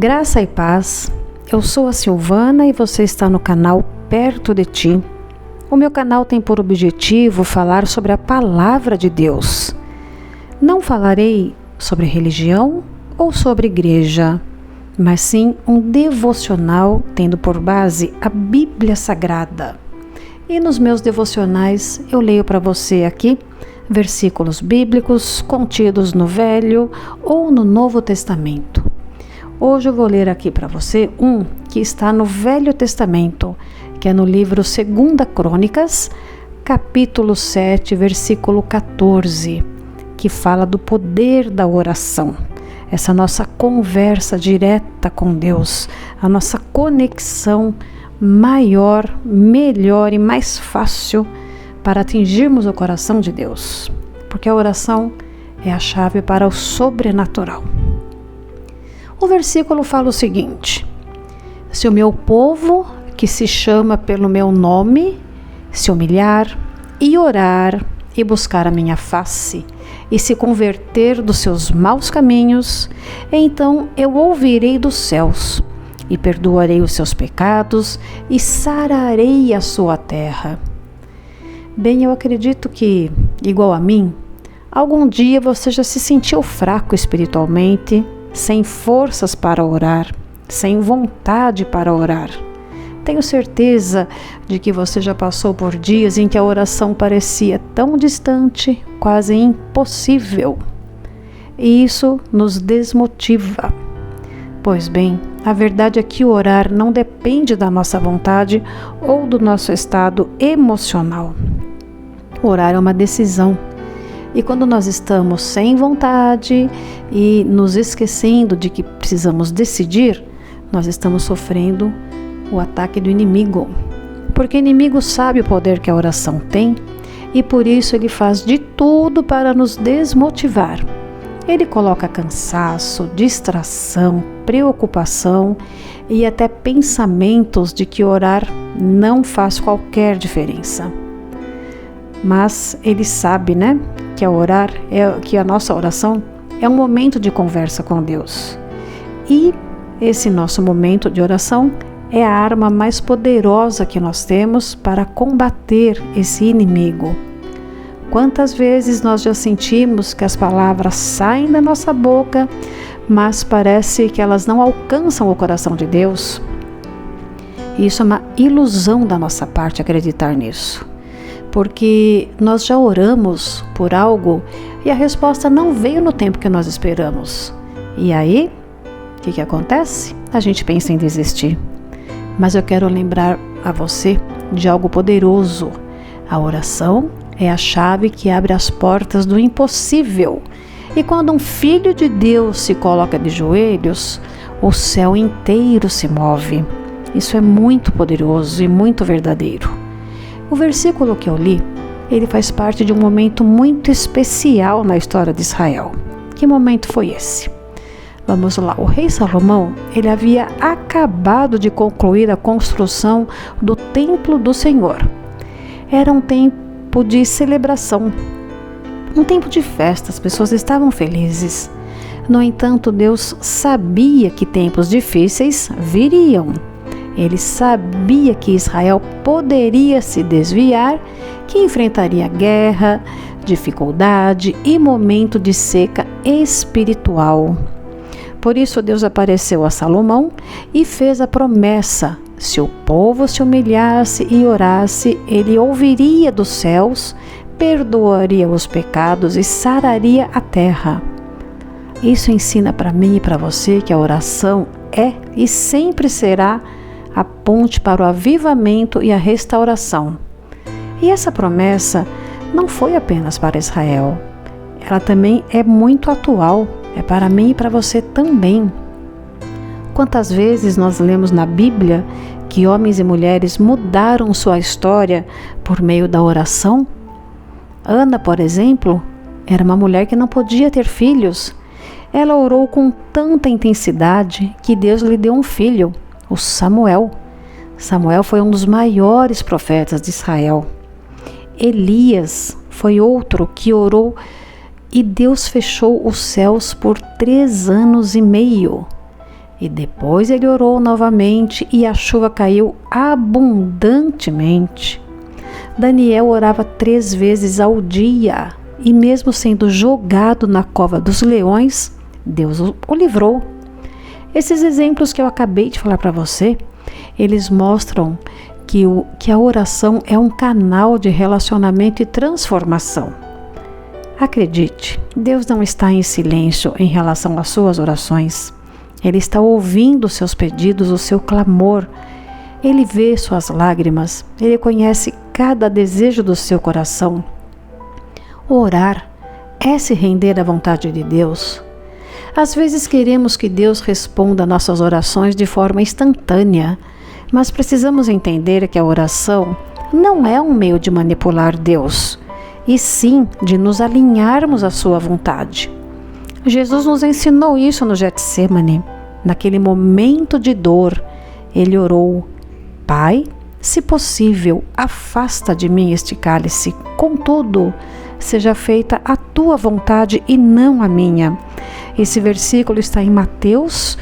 Graça e paz, eu sou a Silvana e você está no canal Perto de Ti. O meu canal tem por objetivo falar sobre a Palavra de Deus. Não falarei sobre religião ou sobre igreja, mas sim um devocional tendo por base a Bíblia Sagrada. E nos meus devocionais eu leio para você aqui versículos bíblicos contidos no Velho ou no Novo Testamento. Hoje eu vou ler aqui para você um que está no Velho Testamento, que é no livro 2 Crônicas, capítulo 7, versículo 14, que fala do poder da oração. Essa nossa conversa direta com Deus, a nossa conexão maior, melhor e mais fácil para atingirmos o coração de Deus, porque a oração é a chave para o sobrenatural. O versículo fala o seguinte: se o meu povo, que se chama pelo meu nome, se humilhar e orar e buscar a minha face e se converter dos seus maus caminhos, então eu ouvirei dos céus e perdoarei os seus pecados e sararei a sua terra. Bem, eu acredito que, igual a mim, algum dia você já se sentiu fraco espiritualmente, sem forças para orar, sem vontade para orar. Tenho certeza de que você já passou por dias em que a oração parecia tão distante, quase impossível. E isso nos desmotiva. Pois bem, a verdade é que orar não depende da nossa vontade ou do nosso estado emocional. Orar é uma decisão. E quando nós estamos sem vontade e nos esquecendo de que precisamos decidir, nós estamos sofrendo o ataque do inimigo. Porque o inimigo sabe o poder que a oração tem e por isso ele faz de tudo para nos desmotivar. Ele coloca cansaço, distração, preocupação e até pensamentos de que orar não faz qualquer diferença. Mas ele sabe, que a nossa oração é um momento de conversa com Deus. E esse nosso momento de oração é a arma mais poderosa que nós temos para combater esse inimigo. Quantas vezes nós já sentimos que as palavras saem da nossa boca, mas parece que elas não alcançam o coração de Deus? Isso é uma ilusão da nossa parte acreditar nisso. Porque nós já oramos por algo e a resposta não veio no tempo que nós esperamos. E aí, o que acontece? A gente pensa em desistir. Mas eu quero lembrar a você de algo poderoso. A oração é a chave que abre as portas do impossível. E quando um filho de Deus se coloca de joelhos, o céu inteiro se move. Isso é muito poderoso e muito verdadeiro. O versículo que eu li, ele faz parte de um momento muito especial na história de Israel. Que momento foi esse? Vamos lá, o rei Salomão, ele havia acabado de concluir a construção do templo do Senhor. Era um tempo de celebração, um tempo de festa, as pessoas estavam felizes. No entanto, Deus sabia que tempos difíceis viriam. Ele sabia que Israel poderia se desviar, que enfrentaria guerra, dificuldade e momento de seca espiritual. Por isso Deus apareceu a Salomão e fez a promessa: se o povo se humilhasse e orasse, ele ouviria dos céus, perdoaria os pecados e sararia a terra. Isso ensina para mim e para você que a oração é e sempre será a ponte para o avivamento e a restauração. E essa promessa não foi apenas para Israel. Ela também é muito atual, é para mim e para você também. Quantas vezes nós lemos na Bíblia que homens e mulheres mudaram sua história por meio da oração? Ana, por exemplo, era uma mulher que não podia ter filhos. Ela orou com tanta intensidade que Deus lhe deu um filho, o Samuel. Samuel foi um dos maiores profetas de Israel. Elias foi outro que orou e Deus fechou os céus por 3 anos e meio. E depois ele orou novamente e a chuva caiu abundantemente. Daniel orava 3 vezes ao dia e mesmo sendo jogado na cova dos leões, Deus o livrou. Esses exemplos que eu acabei de falar para você, eles mostram que a oração é um canal de relacionamento e transformação. Acredite, Deus não está em silêncio em relação às suas orações. Ele está ouvindo os seus pedidos, o seu clamor. Ele vê suas lágrimas. Ele conhece cada desejo do seu coração. Orar é se render à vontade de Deus. Às vezes queremos que Deus responda nossas orações de forma instantânea, mas precisamos entender que a oração não é um meio de manipular Deus, e sim de nos alinharmos à sua vontade. Jesus nos ensinou isso no Getsêmani. Naquele momento de dor, ele orou: Pai, se possível, afasta de mim este cálice. Contudo, seja feita a tua vontade e não a minha. Esse versículo está em Mateus,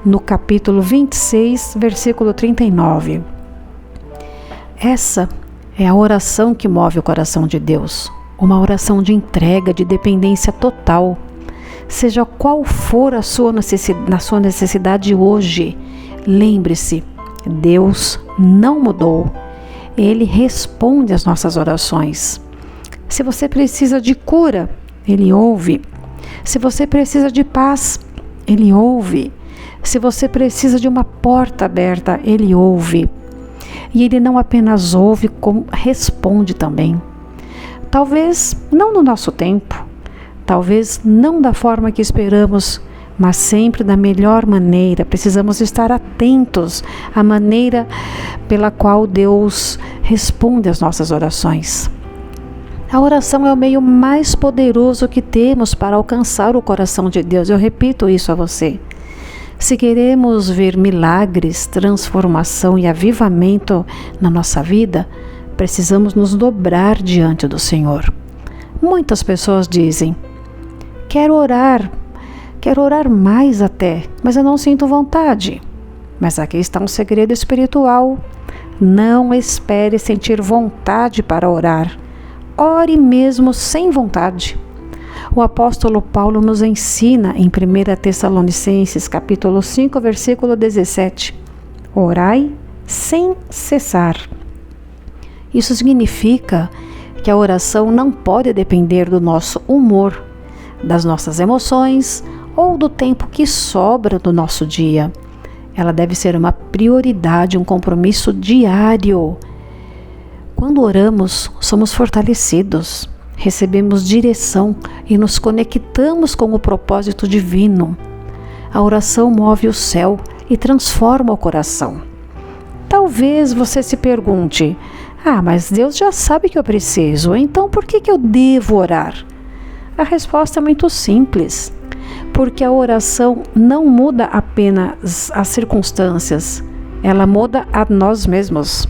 no capítulo 26, versículo 39. Essa é a oração que move o coração de Deus. Uma oração de entrega, de dependência total. Seja qual for a sua necessidade hoje, lembre-se, Deus não mudou. Ele responde às nossas orações. Se você precisa de cura, Ele ouve. Se você precisa de paz, Ele ouve. Se você precisa de uma porta aberta, Ele ouve. E Ele não apenas ouve, como responde também. Talvez não no nosso tempo, talvez não da forma que esperamos, mas sempre da melhor maneira. Precisamos estar atentos à maneira pela qual Deus responde às nossas orações. A oração é o meio mais poderoso que temos para alcançar o coração de Deus. Eu repito isso a você. Se queremos ver milagres, transformação e avivamento na nossa vida, precisamos nos dobrar diante do Senhor. Muitas pessoas dizem: quero orar mais até, mas eu não sinto vontade. Mas aqui está um segredo espiritual. Não espere sentir vontade para orar. Ore mesmo sem vontade. O apóstolo Paulo nos ensina em 1 Tessalonicenses, capítulo 5, versículo 17. Orai sem cessar. Isso significa que a oração não pode depender do nosso humor, das nossas emoções ou do tempo que sobra do nosso dia. Ela deve ser uma prioridade, um compromisso diário. Quando oramos, somos fortalecidos, recebemos direção e nos conectamos com o propósito divino. A oração move o céu e transforma o coração. Talvez você se pergunte: mas Deus já sabe que eu preciso, então por que eu devo orar? A resposta é muito simples. Porque a oração não muda apenas as circunstâncias, ela muda a nós mesmos.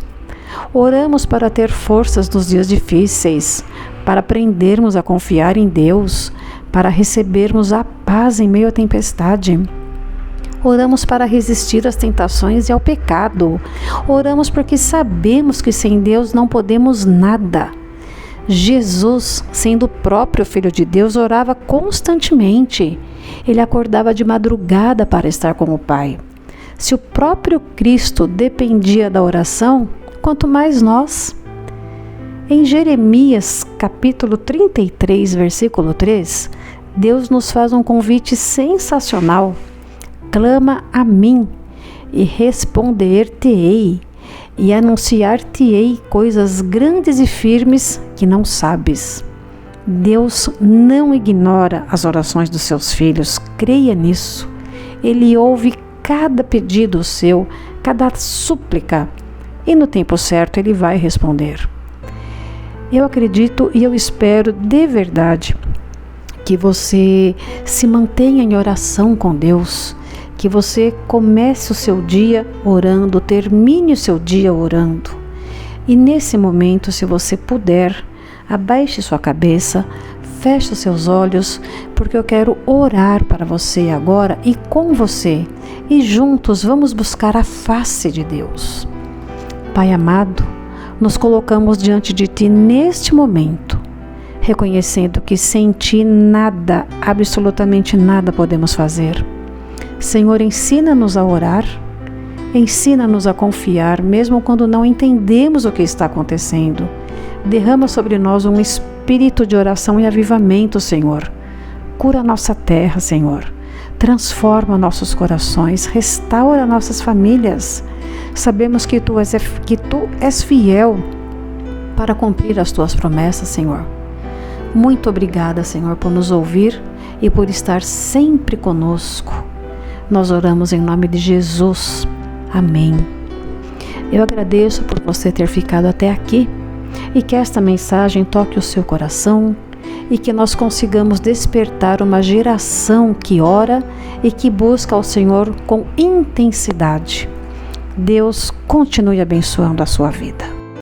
Oramos para ter forças nos dias difíceis, para aprendermos a confiar em Deus, para recebermos a paz em meio à tempestade. Oramos para resistir às tentações e ao pecado. Oramos porque sabemos que sem Deus não podemos nada. Jesus, sendo o próprio Filho de Deus, orava constantemente. Ele acordava de madrugada para estar com o Pai. Se o próprio Cristo dependia da oração, quanto mais nós. Em Jeremias, capítulo 33, versículo 3, Deus nos faz um convite sensacional. Clama a mim, e responder-te-ei, e anunciar-te-ei coisas grandes e firmes que não sabes. Deus não ignora as orações dos seus filhos, creia nisso. Ele ouve cada pedido seu, cada súplica, e no tempo certo Ele vai responder. Eu acredito e eu espero de verdade que você se mantenha em oração com Deus, que você comece o seu dia orando, termine o seu dia orando. E nesse momento, se você puder, abaixe sua cabeça, feche os seus olhos, porque eu quero orar para você agora e com você. e juntos vamos buscar a face de Deus. Pai amado, nos colocamos diante de Ti neste momento, reconhecendo que sem Ti nada, absolutamente nada podemos fazer. Senhor, ensina-nos a orar, ensina-nos a confiar, mesmo quando não entendemos o que está acontecendo. Derrama sobre nós um espírito de oração e avivamento, Senhor. Cura nossa terra, Senhor. Transforma nossos corações, restaura nossas famílias. Sabemos que Tu és fiel para cumprir as Tuas promessas, Senhor. Muito obrigada, Senhor, por nos ouvir e por estar sempre conosco. Nós oramos em nome de Jesus. Amém. Eu agradeço por você ter ficado até aqui e que esta mensagem toque o seu coração e que nós consigamos despertar uma geração que ora e que busca ao Senhor com intensidade. Deus continue abençoando a sua vida.